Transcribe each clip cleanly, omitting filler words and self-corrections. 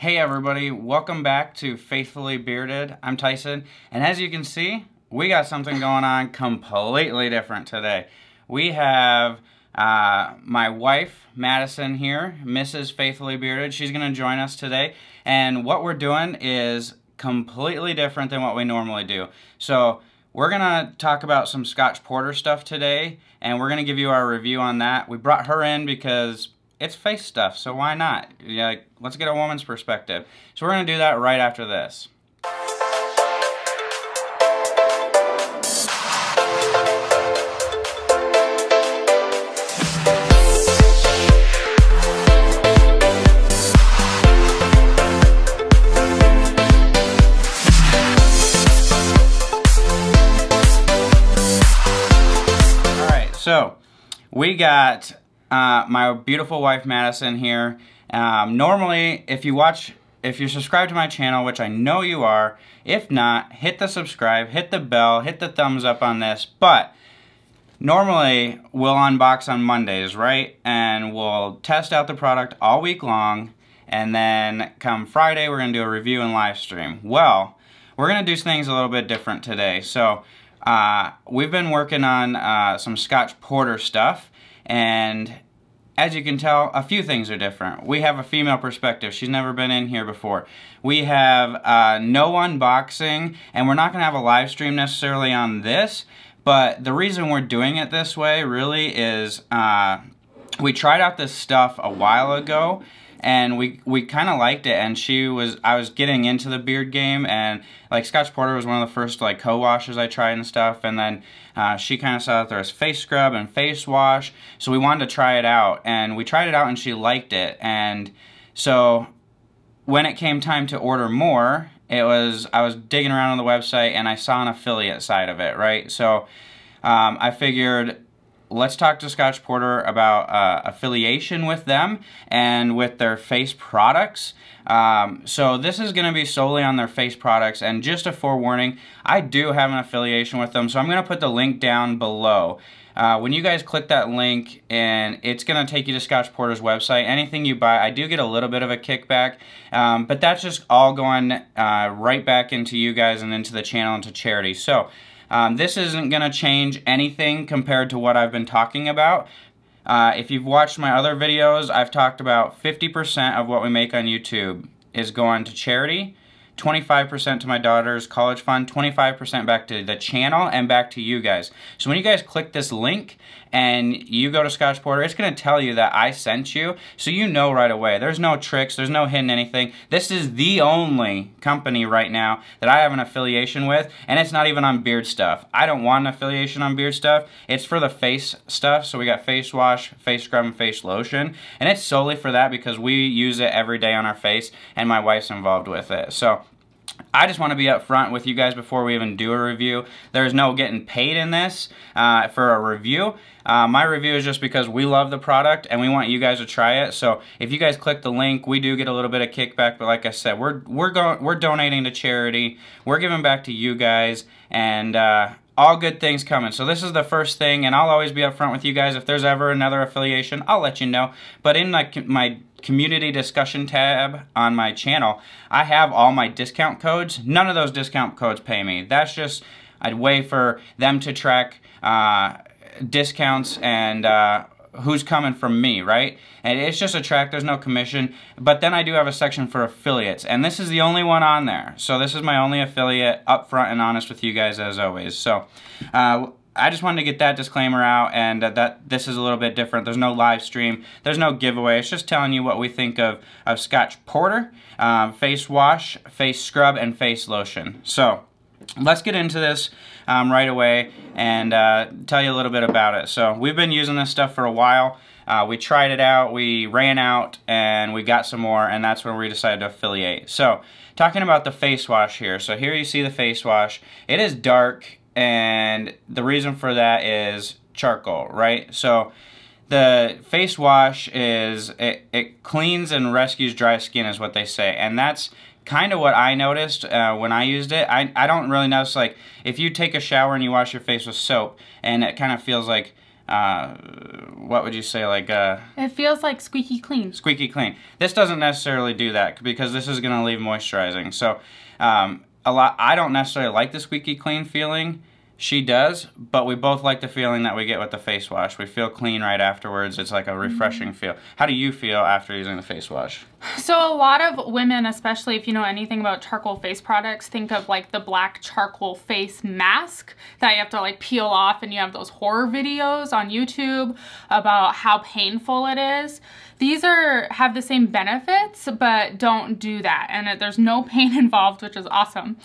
Hey everybody, welcome back to Faithfully Bearded. I'm Tyson, and as you can see, we got something going on completely different today. We have my wife, Madison, here, Mrs. Faithfully Bearded. She's going to join us today, and what we're doing is completely different than what we normally do. So we're going to talk about some Scotch Porter stuff today, and we're going to give you our review on that. We brought her in because it's face stuff, so why not? Yeah, let's get a woman's perspective. So we're going to do that right after this. Alright, so we got my beautiful wife Madison here. Normally, if you're subscribed to my channel, which I know you are, if not, hit the subscribe, hit the bell, hit the thumbs up on this. But normally, we'll unbox on Mondays, right? And we'll test out the product all week long, and then come Friday, we're gonna do a review and live stream. Well, we're gonna do things a little bit different today. So we've been working on some Scotch Porter stuff, and as you can tell, a few things are different. We have a female perspective. She's never been in here before. We have no unboxing, and we're not going to have a live stream necessarily on this, but the reason we're doing it this way really is we tried out this stuff a while ago, and we kind of liked it, and I was getting into the beard game, and like Scotch Porter was one of the first like co-washes I tried and stuff, and then she kind of saw that there was face scrub and face wash, so we wanted to try it out, and we tried it out and she liked it. And so when it came time to order more, I was digging around on the website and I saw an affiliate side of it, right? So I figured, let's talk to Scotch Porter about affiliation with them and with their face products. So this is going to be solely on their face products, and just a forewarning, I do have an affiliation with them, so I'm going to put the link down below. When you guys click that link, and it's going to take you to Scotch Porter's website. Anything you buy, I do get a little bit of a kickback, but that's just all going right back into you guys and into the channel and to charity. So this isn't going to change anything compared to what I've been talking about. If you've watched my other videos, I've talked about 50% of what we make on YouTube is going to charity, 25% to my daughter's college fund, 25% back to the channel and back to you guys. So when you guys click this link and you go to Scotch Porter, it's going to tell you that I sent you, so you know right away. There's no tricks, there's no hidden anything. This is the only company right now that I have an affiliation with, and it's not even on beard stuff. I don't want an affiliation on beard stuff. It's for the face stuff, so we got face wash, face scrub, and face lotion, and it's solely for that because we use it every day on our face, and my wife's involved with it. So I just want to be upfront with you guys before we even do a review. There's no getting paid in this for a review. My review is just because we love the product and we want you guys to try it. So if you guys click the link, we do get a little bit of kickback. But like I said, we're donating to charity. We're giving back to you guys, and all good things coming. So this is the first thing, and I'll always be upfront with you guys. If there's ever another affiliation, I'll let you know. But in my community discussion tab on my channel, I have all my discount codes. None of those discount codes pay me. That's just a way for them to track discounts and who's coming from me, right? And it's just a track, there's no commission. But then I do have a section for affiliates, and this is the only one on there. So this is my only affiliate, upfront and honest with you guys as always. So I just wanted to get that disclaimer out, and that this is a little bit different. There's no live stream, there's no giveaway. It's just telling you what we think of Scotch Porter, face wash, face scrub, and face lotion. So let's get into this right away and tell you a little bit about it. So we've been using this stuff for a while. We tried it out, we ran out, and we got some more, and that's where we decided to affiliate. So talking about the face wash here. So here you see the face wash. It is dark, and the reason for that is charcoal, right? So the face wash is, it cleans and rescues dry skin is what they say, and that's kind of what I noticed when I used it. I don't really notice, like, if you take a shower and you wash your face with soap and it kind of feels like what would you say, like it feels like squeaky clean. Squeaky clean. This doesn't necessarily do that because this is going to leave moisturizing. So I don't necessarily like the squeaky clean feeling. She does, but we both like the feeling that we get with the face wash. We feel clean right afterwards. It's like a refreshing feel. How do you feel after using the face wash? So a lot of women, especially if you know anything about charcoal face products, think of like the black charcoal face mask that you have to like peel off, and you have those horror videos on YouTube about how painful it is. These have the same benefits, but don't do that. And there's no pain involved, which is awesome.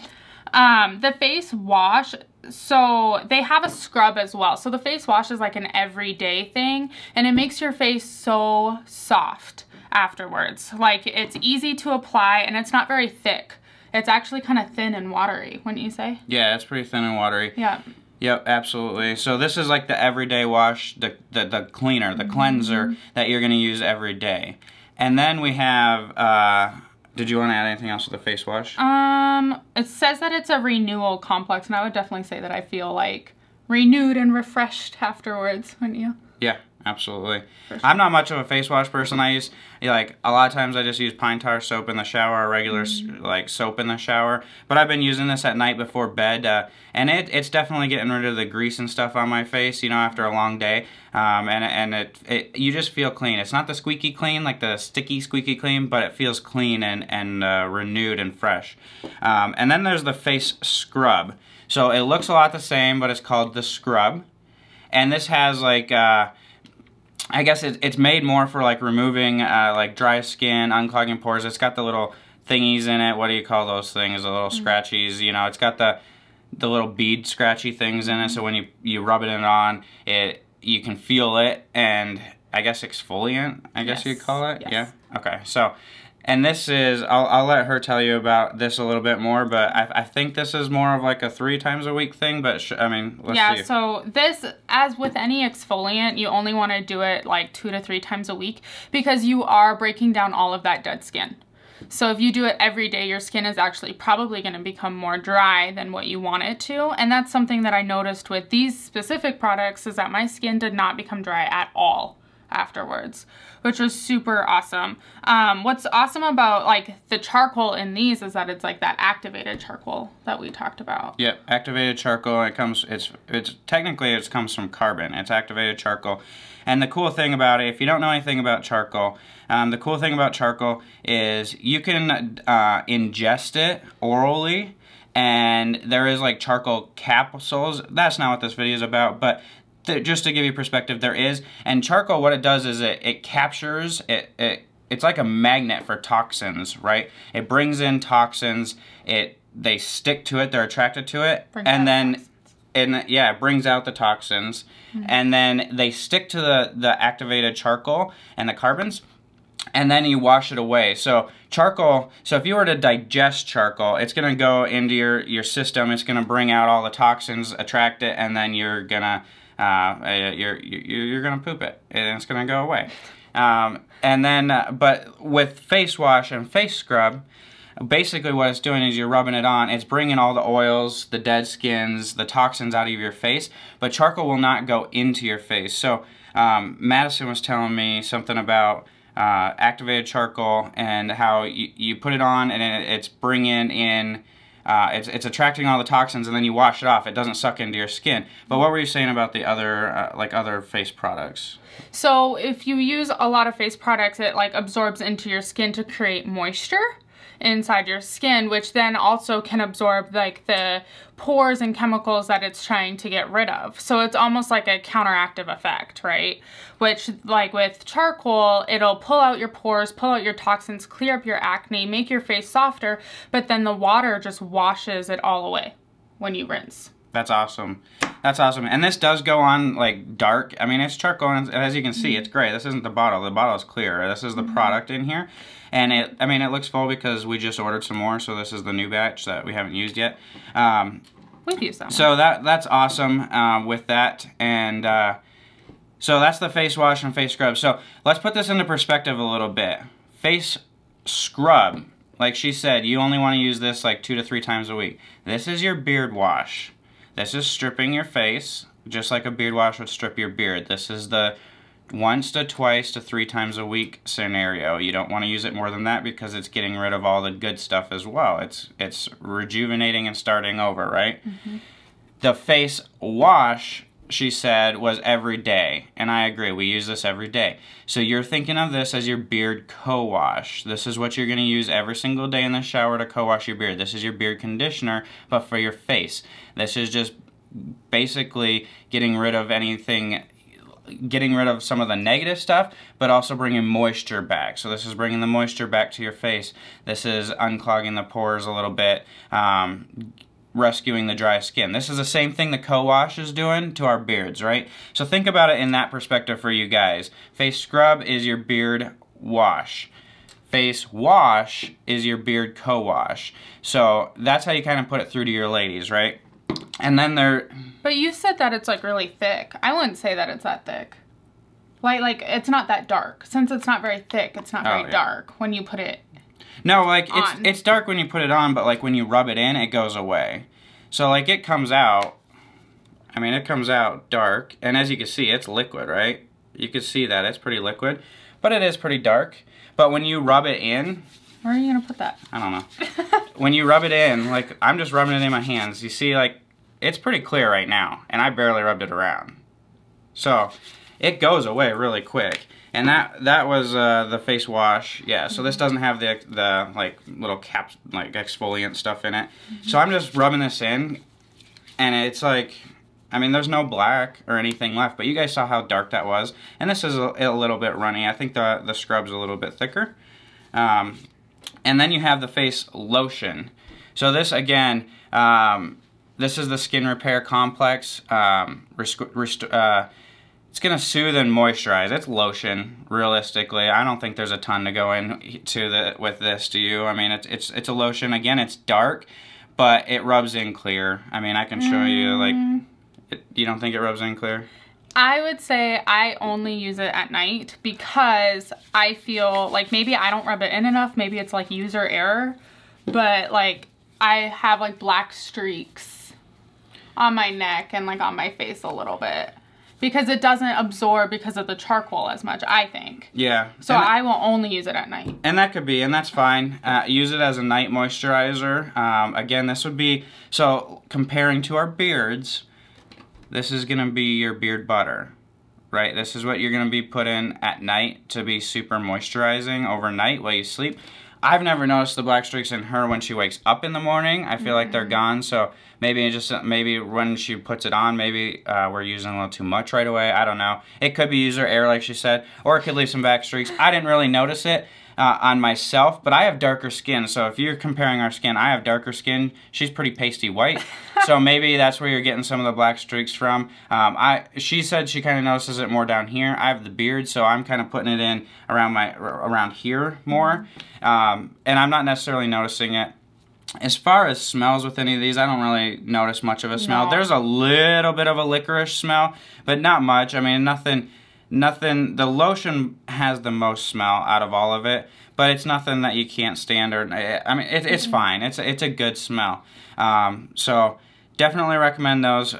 The face wash, so they have a scrub as well. So the face wash is like an everyday thing, and it makes your face so soft afterwards. Like, it's easy to apply, and it's not very thick. It's actually kind of thin and watery, wouldn't you say? Yeah, it's pretty thin and watery. Yeah. Yep, absolutely. So this is like the everyday wash, the cleaner, the cleanser that you're going to use every day. And then we have, did you want to add anything else with the face wash? It says that it's a renewal complex, and I would definitely say that I feel like renewed and refreshed afterwards, wouldn't you? Yeah, absolutely. Sure. I'm not much of a face wash person. I use, like, a lot of times I just use pine tar soap in the shower, or regular, like, soap in the shower. But I've been using this at night before bed, and it's definitely getting rid of the grease and stuff on my face, you know, after a long day. And you just feel clean. It's not the squeaky clean, like the sticky squeaky clean, but it feels clean and renewed and fresh. And then there's the face scrub. So it looks a lot the same, but it's called the scrub. And this has, like, I guess it's made more for like removing like dry skin, unclogging pores. It's got the little thingies in it. What do you call those things? The little scratchies. You know, it's got the little bead scratchy things in it. So when you rub it on, you can feel it, and I guess exfoliant. I guess you'd call it. Yes. Yeah. Okay. So. And this is, I'll let her tell you about this a little bit more, but I think this is more of like a 3 times a week thing, but I mean, let's see. Yeah, so this, as with any exfoliant, you only want to do it like 2 to 3 times a week because you are breaking down all of that dead skin. So if you do it every day, your skin is actually probably going to become more dry than what you want it to. And that's something that I noticed with these specific products, is that my skin did not become dry at all afterwards, which was super awesome. What's awesome about like the charcoal in these is that it's like that activated charcoal that we talked about. Yep, activated charcoal. It comes from carbon. It's activated charcoal. And the cool thing about it, if you don't know anything about charcoal, the cool thing about charcoal is you can ingest it orally, and there is like charcoal capsules. That's not what this video is about, but just to give you perspective, there is. And charcoal, what it does is it captures, it's like a magnet for toxins, right? It brings in toxins, they stick to it, they're attracted to it, it brings out the toxins, and then they stick to the activated charcoal and the carbons, and then you wash it away. So charcoal, so if you were to digest charcoal, it's gonna go into your system, it's gonna bring out all the toxins, attract it, and then you're gonna poop it, and it's gonna go away. And then, but with face wash and face scrub, basically what it's doing is you're rubbing it on. It's bringing all the oils, the dead skins, the toxins out of your face. But charcoal will not go into your face. So Madison was telling me something about activated charcoal and how you put it on, and it's bringing in. It's attracting all the toxins, and then you wash it off. It doesn't suck into your skin. But what were you saying about the other, other face products? So if you use a lot of face products, it like absorbs into your skin to create moisture inside your skin, which then also can absorb like the pores and chemicals that it's trying to get rid of. So it's almost like a counteractive effect, right? Which, like with charcoal, it'll pull out your pores, pull out your toxins, clear up your acne, make your face softer, but then the water just washes it all away when you rinse. That's awesome. That's awesome. And this does go on like dark. I mean, it's charcoal, and as you can see, it's gray. This isn't the bottle. The bottle is clear. This is the product in here. And it looks full because we just ordered some more, so this is the new batch that we haven't used yet. We've used some. So that's awesome with that. And so that's the face wash and face scrub. So let's put this into perspective a little bit. Face scrub, like she said, you only want to use this like 2 to 3 times a week. This is your beard wash. This is stripping your face just like a beard wash would strip your beard. This is the once to twice to 3 times a week scenario. You don't want to use it more than that because it's getting rid of all the good stuff as well. It's rejuvenating and starting over, right? Mm-hmm. The face wash, she said, was every day, and I agree. We use this every day. So you're thinking of this as your beard co-wash. This is what you're going to use every single day in the shower to co-wash your beard. This is your beard conditioner, but for your face. This is just basically getting rid of anything, getting rid of some of the negative stuff, but also bringing moisture back. So this is bringing the moisture back to your face. This is unclogging the pores a little bit, rescuing the dry skin. This is the same thing the co-wash is doing to our beards, right? So think about it in that perspective for you guys. Face scrub is your beard wash. Face wash is your beard co-wash. So that's how you kind of put it through to your ladies, right? And then But you said that it's like really thick. I wouldn't say that it's that thick. Like it's not that dark. Since it's not very thick, it's not very dark when you put it. No, like it's dark when you put it on, but like when you rub it in, it goes away. So like it comes out, I mean it comes out dark, and as you can see, it's liquid, right? You can see that it's pretty liquid, but it is pretty dark. But when you rub it in, where are you gonna put that? I don't know. When you rub it in, like I'm just rubbing it in my hands, you see like it's pretty clear right now, and I barely rubbed it around. So it goes away really quick. And that was the face wash. Yeah, so this doesn't have the like little caps, like exfoliant stuff in it. So I'm just rubbing this in, and it's like, I mean, there's no black or anything left, but you guys saw how dark that was. And this is a little bit runny. I think the scrub's a little bit thicker. And then you have the face lotion. So this again, this is the skin repair complex. It's gonna soothe and moisturize. It's lotion, realistically. I don't think there's a ton to go into with this, do you? I mean, it's a lotion. Again, it's dark, but it rubs in clear. I mean, I can show you, like, you don't think it rubs in clear? I would say I only use it at night because I feel like maybe I don't rub it in enough. Maybe it's like user error, but like I have like black streaks on my neck and like on my face a little bit. Because it doesn't absorb because of the charcoal as much, I think. Yeah. So I will only use it at night. And that could be, and that's fine. Use it as a night moisturizer. Again, this would be, so comparing to our beards, this is going to be your beard butter, right? This is what you're going to be put in at night to be super moisturizing overnight while you sleep. I've never noticed the black streaks in her when she wakes up in the morning. I feel like they're gone, so maybe when she puts it on, maybe we're using a little too much right away. I don't know. It could be user error, like she said, or it could leave some back streaks. I didn't really notice it on myself, but I have darker skin, so if you're comparing our skin, I have darker skin. She's pretty pasty white, so maybe that's where you're getting some of the black streaks from. She said she kind of notices it more down here. I have the beard, so I'm kind of putting it in around here more, and I'm not necessarily noticing it. As far as smells with any of these, I don't really notice much of a smell. No. There's a little bit of a licorice smell, but not much. I mean, nothing. The lotion has the most smell out of all of it, but it's nothing that you can't stand. Or I mean, it's fine. It's a good smell. So definitely recommend those.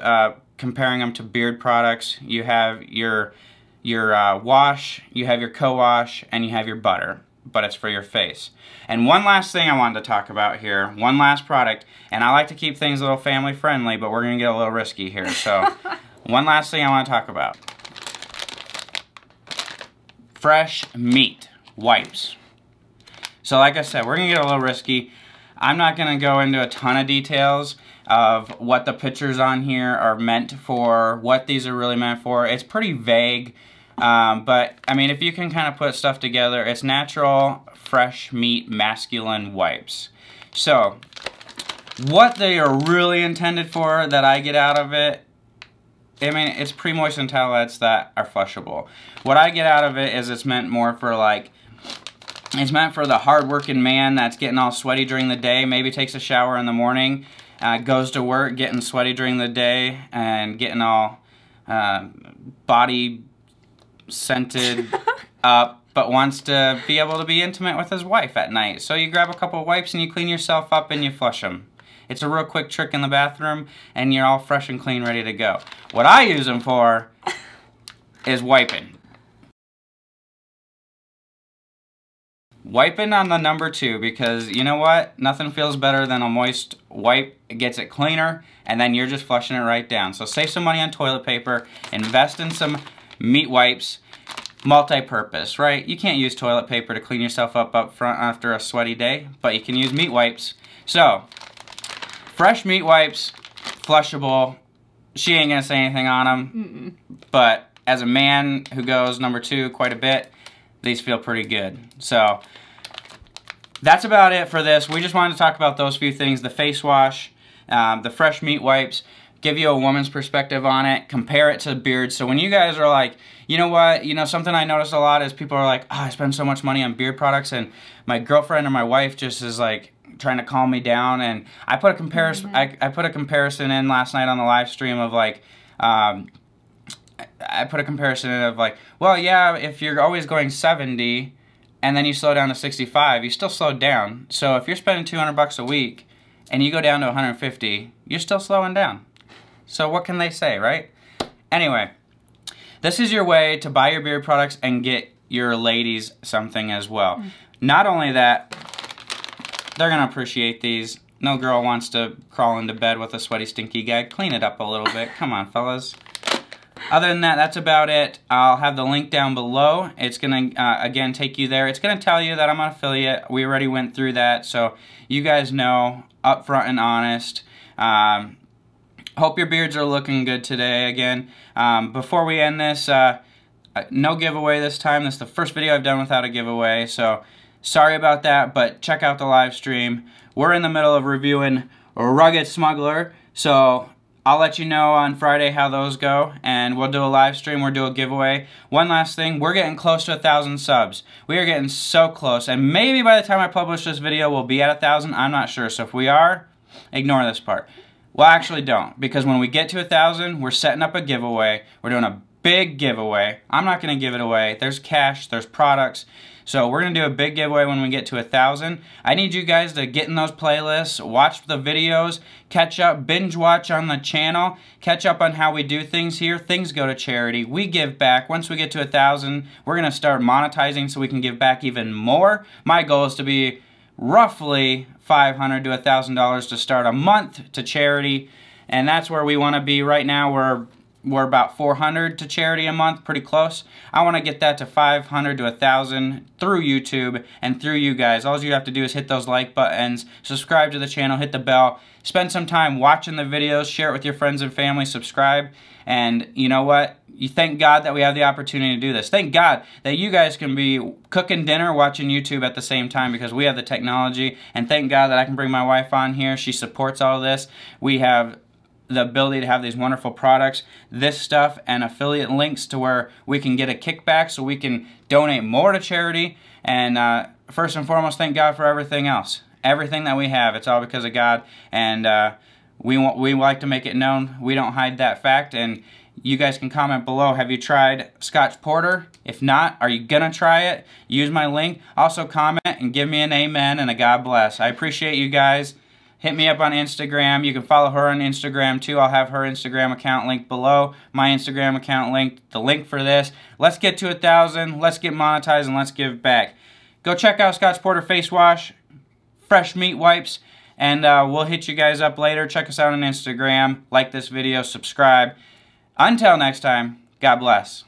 Comparing them to beard products, you have your wash, you have your co-wash, and you have your butter. But it's for your face. And one last thing I wanted to talk about here, one last product, and I like to keep things a little family friendly, but we're going to get a little risky here. So one last thing I want to talk about. Fresh meat wipes. So like I said, we're going to get a little risky. I'm not going to go into a ton of details of what the pictures on here are meant for, what these are really meant for. It's pretty vague. But, I mean, if you can kind of put stuff together, it's natural, fresh meat, masculine wipes. So, what they are really intended for that I get out of it, I mean, it's pre-moistened towelettes that are flushable. What I get out of it is it's meant more for, like, it's meant for the hard-working man that's getting all sweaty during the day, maybe takes a shower in the morning, goes to work getting sweaty during the day, and getting all body scented up, but wants to be able to be intimate with his wife at night. So you grab a couple of wipes and you clean yourself up and you flush them. It's a real quick trick in the bathroom, and you're all fresh and clean, ready to go. What I use them for is wiping. Wiping on the number 2, because you know what? Nothing feels better than a moist wipe. It gets it cleaner, and then you're just flushing it right down. So save some money on toilet paper, invest in some meat wipes, multi-purpose, right? You can't use toilet paper to clean yourself up front after a sweaty day, but you can use meat wipes. So, fresh meat wipes, flushable. She ain't gonna say anything on them, but as a man who goes number 2 quite a bit, these feel pretty good. So that's about it for this. We just wanted to talk about those few things: the face wash, the fresh meat wipes, give you a woman's perspective on it, compare it to beards. So when you guys are like, you know what, something I notice a lot is people are like, oh, I spend so much money on beard products, and my girlfriend or my wife just is like trying to calm me down. And I put a comparison. I put a comparison in last night on the live stream of like, I put a comparison of like, well, yeah, if you're always going 70 and then you slow down to 65, you still slowed down. So if you're spending $200 a week and you go down to 150, you're still slowing down. So what can they say, right? Anyway, this is your way to buy your beard products and get your ladies something as well. Not only that, they're gonna appreciate these. No girl wants to crawl into bed with a sweaty, stinky guy. Clean it up a little bit. Come on, fellas. Other than that, that's about it. I'll have the link down below. It's going to, again, take you there. It's going to tell you that I'm an affiliate. We already went through that, so you guys know, upfront and honest. Hope your beards are looking good today again. Before we end this, no giveaway this time. This is the first video I've done without a giveaway, so sorry about that, but check out the live stream. We're in the middle of reviewing Rugged Smuggler, so I'll let you know on Friday how those go, and we'll do a live stream, we'll do a giveaway. One last thing, we're getting close to 1,000 subs. We are getting so close, and maybe by the time I publish this video, we'll be at 1,000, I'm not sure. So if we are, ignore this part. Well, actually don't, because when we get to 1,000, we're setting up a giveaway. We're doing a big giveaway. I'm not gonna give it away. There's cash, there's products. So we're going to do a big giveaway when we get to 1,000. I need you guys to get in those playlists, watch the videos, catch up, binge watch on the channel, catch up on how we do things here. Things go to charity. We give back. Once we get to 1,000, we're going to start monetizing so we can give back even more. My goal is to be roughly $500 to $1,000 to start a month to charity, and that's where we want to be right now. We're about $400 to charity a month, pretty close. I want to get that to $500 to $1,000 through YouTube and through you guys. All you have to do is hit those like buttons, subscribe to the channel, hit the bell, spend some time watching the videos, share it with your friends and family, subscribe, and you know what? You thank God that we have the opportunity to do this. Thank God that you guys can be cooking dinner, watching YouTube at the same time, because we have the technology, and thank God that I can bring my wife on here. She supports all of this. We have the ability to have these wonderful products, this stuff, and affiliate links to where we can get a kickback so we can donate more to charity. And first and foremost, thank God for everything else. Everything that we have, it's all because of God, and we like to make it known. We don't hide that fact, and you guys can comment below. Have you tried Scotch Porter? If not, are you gonna try it? Use my link. Also comment and give me an amen and a God bless. I appreciate you guys. Hit me up on Instagram. You can follow her on Instagram too. I'll have her Instagram account linked below. My Instagram account linked. The link for this. Let's get to 1,000. Let's get monetized and let's give back. Go check out Scotch Porter Face Wash, fresh meat wipes, and we'll hit you guys up later. Check us out on Instagram. Like this video. Subscribe. Until next time, God bless.